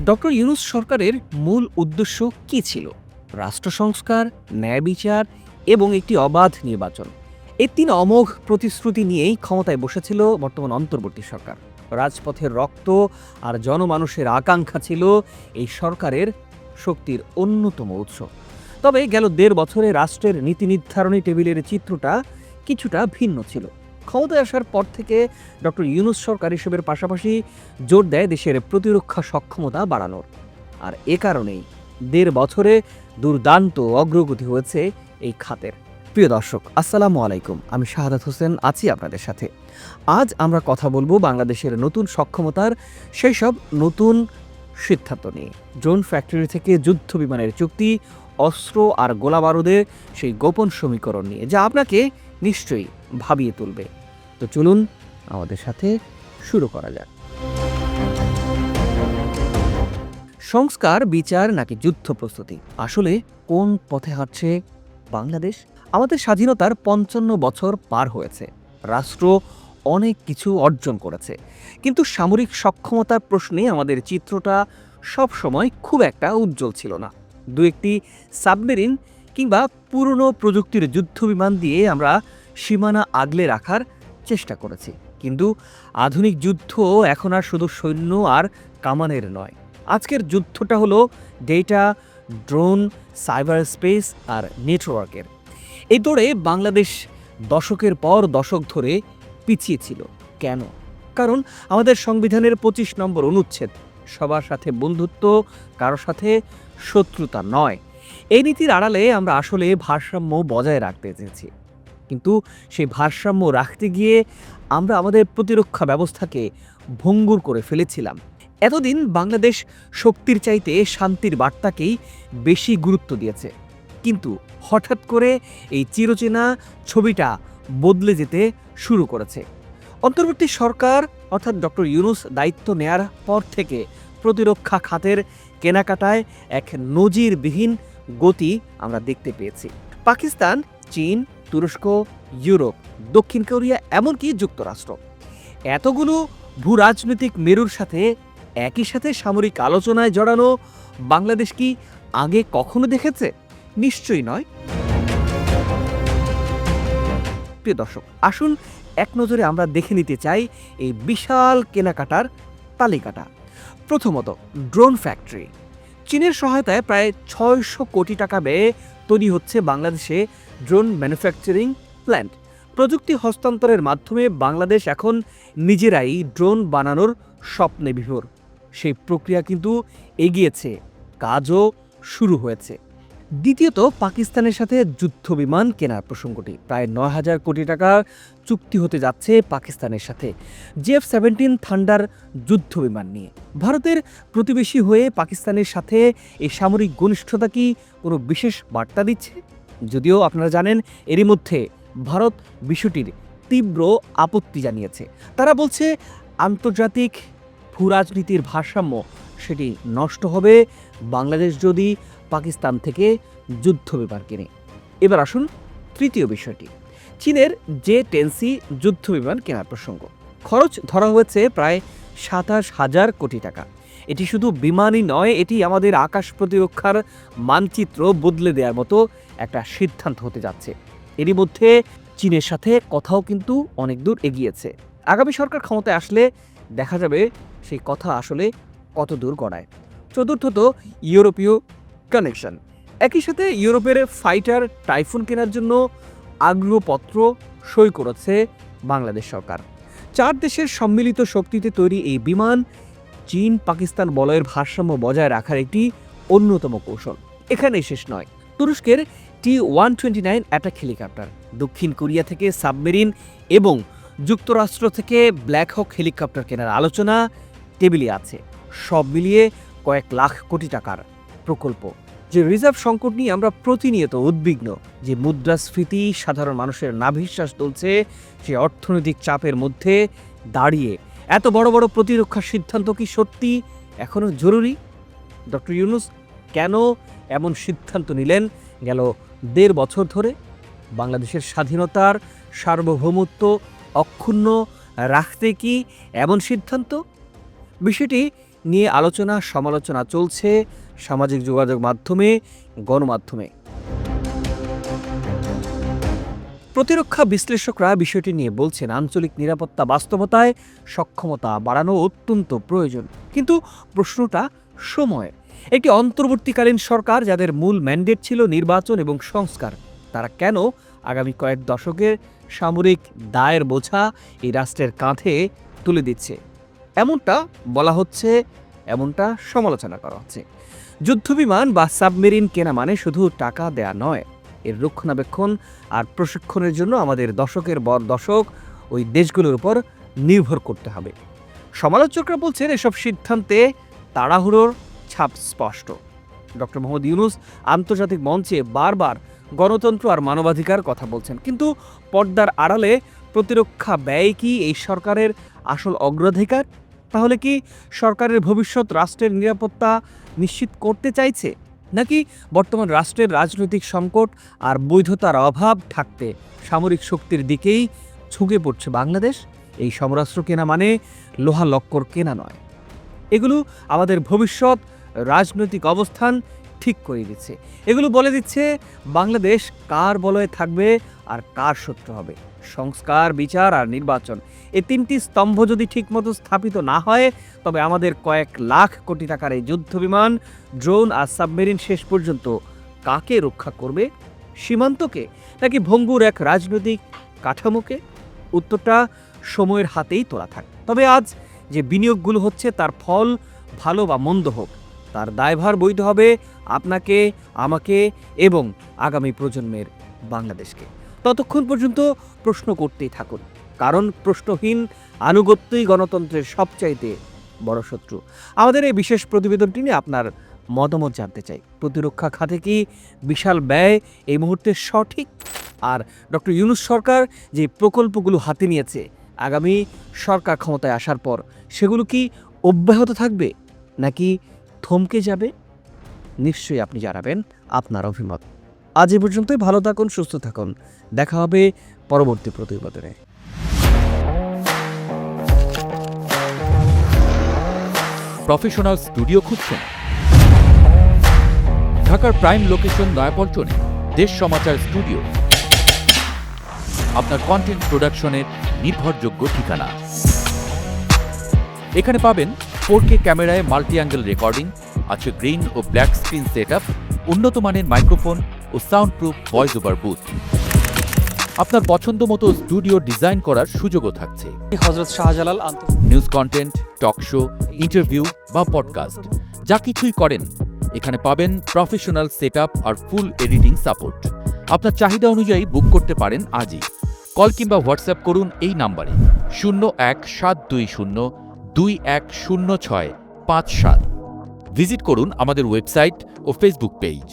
Doctor Yunus সরকারের মূল উদ্দেশ্য কী ছিল? রাষ্ট্র সংস্কার, ন্যায় বিচার এবং একটি অবাধ নির্বাচন। এই তিন অমোঘ প্রতিশ্রুতি নিয়েই ক্ষমতায় বসেছিল বর্তমান অন্তর্বর্তী সরকার। রাজপথের রক্ত আর জনমানুষের আকাঙ্ক্ষা ছিল এই সরকারের শক্তির অন্যতম উৎস। তবে গেল ১.৫ বছরে রাষ্ট্রের নীতি নির্ধারণী টেবিলের চিত্রটা কিছুটা ভিন্ন ছিল। ক্ষমতায় আসার পর থেকে ডক্টর ইউনূস সরকার এসবের পাশাপাশি জোর দেয় দেশের প্রতিরক্ষা সক্ষমতা বাড়ানোর। আর এ কারণেই ১.৫ বছরে দুর্দান্ত অগ্রগতি হয়েছে এই খাতের। প্রিয় দর্শক, আসসালামু আলাইকুম। আমি শাহাদাত হোসেন আছি আপনাদের সাথে। আজ আমরা কথা বলবো বাংলাদেশের নতুন সক্ষমতার সেই সব নতুন সিদ্ধান্ত নিয়ে। ড্রোন ফ্যাক্টরি থেকে যুদ্ধ বিমানের চুক্তি, অস্ত্র আর গোলাবারুদের সেই গোপন সমীকরণ নিয়ে, যা আপনাকে নিশ্চয়ই ভাবিয়ে তুলবে। তো চলুন আমাদের সাথে শুরু করা যাক। সংস্কার, বিচার নাকি যুদ্ধ প্রস্তুতি, আসলে কোন পথে হাঁটছে বাংলাদেশ? আমাদের স্বাধীনতার ৫৫ বছর পার হয়েছে, রাষ্ট্র অনেক কিছু অর্জন করেছে, কিন্তু সামরিক সক্ষমতার প্রশ্নে আমাদের চিত্রটা সব সময় খুব একটা উজ্জ্বল ছিল না। দু একটি সাবমেরিন কিংবা পুরনো প্রযুক্তির যুদ্ধবিমান দিয়ে আমরা সীমানা আগলে রাখার চেষ্টা করেছি, কিন্তু আধুনিক যুদ্ধ এখন আর শুধু সৈন্য আর কামানের নয়। আজকের যুদ্ধটা হলো ডেটা, ড্রোন, সাইবার স্পেস আর নেটওয়ার্কের। এই দৌড়ে বাংলাদেশ দশকের পর দশক ধরে পিছিয়ে ছিল। কেন? কারণ আমাদের সংবিধানের ২৫ নম্বর অনুচ্ছেদ, সবার সাথে বন্ধুত্ব, কারোর সাথে শত্রুতা নয়, এই নীতির আড়ালে আমরা আসলে ভারসাম্য বজায় রাখতে চেয়েছি। কিন্তু সেই ভারসাম্য রাখতে গিয়ে আমরা আমাদের প্রতিরক্ষা ব্যবস্থাকে ভঙ্গুর করে ফেলেছিলাম। এতদিন বাংলাদেশ শক্তির চাইতে শান্তির বার্তাকেই বেশি গুরুত্ব দিয়েছে, কিন্তু হঠাৎ করে এই চিরচেনা ছবিটা বদলে যেতে শুরু করেছে। অন্তর্বর্তী সরকার অর্থাৎ ডক্টর ইউনূস দায়িত্ব নেয়ার পর থেকে প্রতিরক্ষা খাতের কেনাকাটায় এক নজিরবিহীন গতি আমরা দেখতে পেয়েছি। পাকিস্তান, চীন, তুরস্ক, ইউরোপ, দক্ষিণ কোরিয়া, এমনকি যুক্তরাষ্ট্র, এতগুলো ভূ রাজনৈতিক মেরুর সাথে একই সাথে সামরিক আলোচনায় জড়ানো বাংলাদেশ কি আগে কখনো দেখেছে? নিশ্চয়ই নয়। প্রিয় দর্শক, আসুন এক নজরে আমরা দেখে নিতে চাই এই বিশাল কেনাকাটার তালিকাটা। প্রথমত, ড্রোন ফ্যাক্টরি। চীনের সহায়তায় প্রায় ৬০০ কোটি টাকা ব্যয়ে তৈরি হচ্ছে বাংলাদেশে ড্রোন ম্যানুফ্যাকচারিং প্ল্যান্ট। প্রযুক্তি হস্তান্তরের মাধ্যমে বাংলাদেশ এখন নিজেরাই ড্রোন বানানোর স্বপ্নে বিভোর। সেই প্রক্রিয়া কিন্তু এগিয়েছে, কাজও শুরু হয়েছে। দ্বিতীয়ত, পাকিস্তানের সাথে যুদ্ধ বিমান কেনার প্রসঙ্গটি। প্রায় ৯,০০০ কোটি টাকার চুক্তি হতে যাচ্ছে পাকিস্তানের সাথে JF-17 থান্ডার যুদ্ধ বিমান নিয়ে। ভারতের প্রতিবেশী হয়ে পাকিস্তানের সাথে এই সামরিক ঘনিষ্ঠতা কি কোনো বিশেষ বার্তা দিচ্ছে? যদিও আপনারা জানেন, এরই মধ্যে ভারত বিষয়টির তীব্র আপত্তি জানিয়েছে। তারা বলছে আন্তর্জাতিক ভূরাজনীতির ভারসাম্য সেটি নষ্ট হবে বাংলাদেশ যদি পাকিস্তান থেকে যুদ্ধ বিমান কেনে। এবার আসুন তৃতীয় বিষয়টি, চীনের J-10C যুদ্ধ বিমান কেনার প্রসঙ্গ। খরচ ধরা হয়েছে প্রায় ২৭,০০০ কোটি টাকা। এটি শুধু বিমানই নয়, এটি আমাদের আকাশ প্রতিরক্ষার মানচিত্র বদলে দেওয়ার মতো একটা সিদ্ধান্ত হতে যাচ্ছে। এরই মধ্যে চীনের সাথে কথাও কিন্তু অনেক দূর এগিয়েছে। আগামী সরকার ক্ষমতায় আসলে দেখা যাবে সেই কথা আসলে কত দূর গড়ায়। চতুর্থত, ইউরোপীয় কানেকশন। একই সাথে ইউরোপের ফাইটার টাইফুন কেনার জন্য আগ্রহপত্র সই করেছে বাংলাদেশ সরকার। ৪ দেশের সম্মিলিত শক্তিতে তৈরি এই বিমান চীন পাকিস্তান বলয়ের ভারসাম্য বজায় রাখার একটি অন্যতম কৌশল। এখানেই শেষ নয়, তুরস্কের T-129 অ্যাটাক হেলিকপ্টার, দক্ষিণ কোরিয়া থেকে সাবমেরিন এবং যুক্তরাষ্ট্র থেকে ব্ল্যাক হক হেলিকপ্টার কেনার আলোচনা টেবিলে আছে। সব মিলিয়ে কয়েক লাখ কোটি টাকার প্রকল্প। যে রিজার্ভ সংকট নিয়ে আমরা প্রতিনিয়ত উদ্বিগ্ন, যে মুদ্রাস্ফীতি সাধারণ মানুষের নাভিশ্বাস তুলছে, সে অর্থনৈতিক চাপের মধ্যে দাঁড়িয়ে এত বড় বড় প্রতিরক্ষা সিদ্ধান্ত কি সত্যি এখনো জরুরি? ডক্টর ইউনূস কেন এমন সিদ্ধান্ত নিলেন গেল ১.৫ বছর ধরে? বাংলাদেশের স্বাধীনতার সার্বভৌমত্ব অক্ষুণ্ণ রাখতে কি এমন সিদ্ধান্ত? বিষয়টি নিয়ে আলোচনা সমালোচনা চলছে সামাজিক যোগাযোগ মাধ্যমে, গণমাধ্যমে। প্রতিরক্ষা বিশ্লেষকরা বিষয়টি নিয়ে বলছেন, আঞ্চলিক নিরাপত্তা বাস্তবতায় সক্ষমতা বাড়ানো অত্যন্ত প্রয়োজন। কিন্তু প্রশ্নটা সময়। একটি অন্তর্বর্তীকালীন সরকার যাদের মূল ম্যান্ডেট ছিল নির্বাচন এবং সংস্কার, তারা কেন আগামী কয়েক দশকের সামরিক দায়ের বোঝা এই রাষ্ট্রের কাঁধে তুলে দিচ্ছে? এমনটা বলা হচ্ছে, এমনটা সমালোচনা করা হচ্ছে। যুদ্ধবিমান বা সাবমেরিন কেনা মানে শুধু টাকা দেয়া নয়, এর রক্ষণাবেক্ষণ আর প্রশিক্ষণের জন্য আমাদের দশকের পর দশক ওই দেশগুলোর উপর নির্ভর করতে হবে। সমালোচকরা বলছেন এসব সিদ্ধান্তে তাড়াহুড়োর ছাপ স্পষ্ট। ডক্টর মোহাম্মদ ইউনূস আন্তর্জাতিক মঞ্চে বারবার গণতন্ত্র আর মানবাধিকার কথা বলছেন, কিন্তু পর্দার আড়ালে প্রতিরক্ষা ব্যয় কি এই সরকারের আসল অগ্রাধিকার? তাহলে কি সরকারের ভবিষ্যৎ রাষ্ট্রের নিরাপত্তা নিশ্চিত করতে চাইছে, নাকি বর্তমান রাষ্ট্রের রাজনৈতিক সংকট আর বৈধতার অভাব ঢাকতে সামরিক শক্তির দিকেই ঝুঁকে পড়ছে বাংলাদেশ? এই সমরাস্ত্র কেনা মানে লোহা লক্কর কেনা নয়। এগুলো আমাদের ভবিষ্যৎ রাজনৈতিক অবস্থান ঠিক করে দিচ্ছে। এগুলো বলে দিচ্ছে বাংলাদেশ কার বলয়ে থাকবে আর কার শত্রু হবে। সংস্কার, বিচার আর নির্বাচন, এই তিনটি স্তম্ভ যদি ঠিকমতো স্থাপিত না হয়, তবে আমাদের কয়েক লাখ কোটি টাকার এই যুদ্ধবিমান, ড্রোন আর সাবমেরিন শেষ পর্যন্ত কাকে রক্ষা করবে? সীমান্তকে, নাকি ভঙ্গুর এক রাজনৈতিক কাঠামোকে? উত্তরটা সময়ের হাতেই তোলা থাক। তবে আজ যে বিনিয়োগগুলো হচ্ছে, তার ফল ভালো বা মন্দ হোক, তার দায়ভার বইতে হবে আপনাকে, আমাকে এবং আগামী প্রজন্মের বাংলাদেশকে। ততক্ষণ পর্যন্ত প্রশ্ন করতেই থাকুন, কারণ প্রশ্নহীন আনুগত্যই গণতন্ত্রের সবচাইতে বড় শত্রু। আমাদের এই বিশেষ প্রতিবেদনটি নিয়ে আপনার মতামত জানতে চাই। প্রতিরক্ষা খাতে কি বিশাল ব্যয় এই মুহূর্তে সঠিক? আর ডক্টর ইউনূস সরকার যে প্রকল্পগুলো হাতে নিয়েছে, আগামী সরকার ক্ষমতায় আসার পর সেগুলো কি অব্যাহত থাকবে নাকি থমকে যাবে? নিশ্চয়ই আপনি জানাবেন আপনার অভিমত। আজ এ পর্যন্তই। ভালো থাকুন, সুস্থ থাকুন। দেখা হবে পরবর্তী প্রতিবেদনে। প্রফেশনাল স্টুডিও খুঁজছেন? ঢাকার প্রাইম লোকেশন নয়াপল্টনে দেশ সমাচার স্টুডিও আপনার কন্টেন্ট প্রোডাকশনের নির্ভরযোগ্য ঠিকানা। এখানে পাবেন 4K ক্যামেরায় মাল্টি অ্যাঙ্গেল রেকর্ডিং, আছে গ্রিন ও ব্ল্যাক স্ক্রিন সেটআপ, উন্নত মানের মাইক্রোফোন ও sound proof voice over booth. আপনার পছন্দ মতো স্টুডিও ডিজাইন করার সুযোগও থাকছে। Hazrat Shahjalal news content, talk show, interview বা পডকাস্ট, যা কিছুই করেন এখানে পাবেন প্রফেশনাল সেটআপ আর ফুল এডিটিং সাপোর্ট। আপনার চাহিদা অনুযায়ী বুক করতে পারেন আজই। কল কিংবা হোয়াটসঅ্যাপ করুন এই নাম্বারে 017202106557। ভিজিট করুন আমাদের ওয়েবসাইট ও ফেসবুক পেজ।